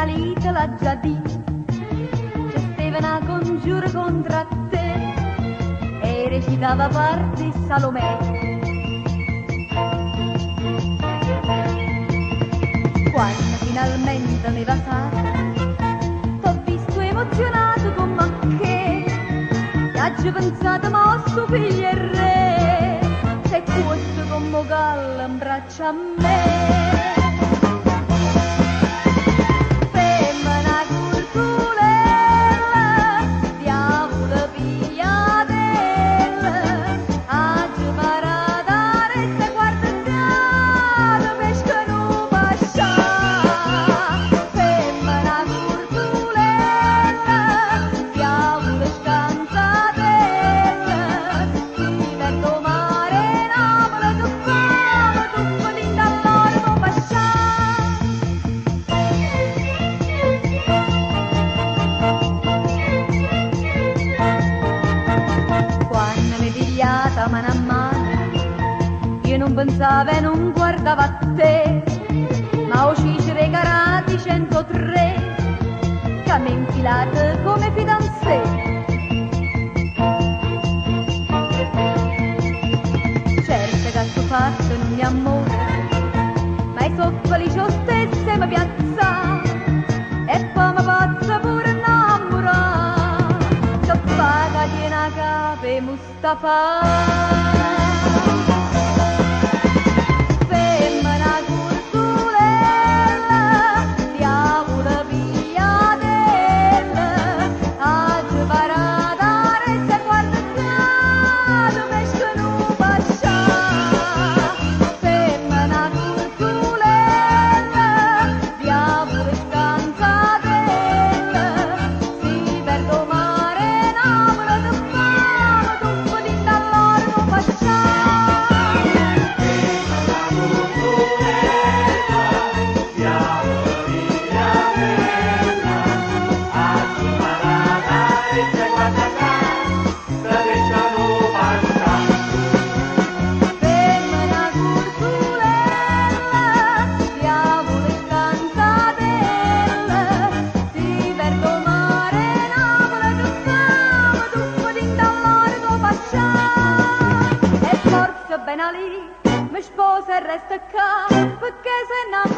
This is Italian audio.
lì te l'ha già detto, c'è stava una congiura contro te e recitava parte Salomè. Quando finalmente mi va t'ho visto emozionato come che e oggi pensato ma sto figlio è re, se fosse come gallo in braccio a me. Mano a mano, io non pensavo e non guardavo a te, ma ho Cicere Carati 103 che mi infilate come fidanzé. Certo che sto fatto non mi amore, ma i so felice lo stesso e mi piazza e poi mi pazza pure innamorare, che paga di una capa Mustafa. Ben Ali, mi sposa e resta qua, perché se no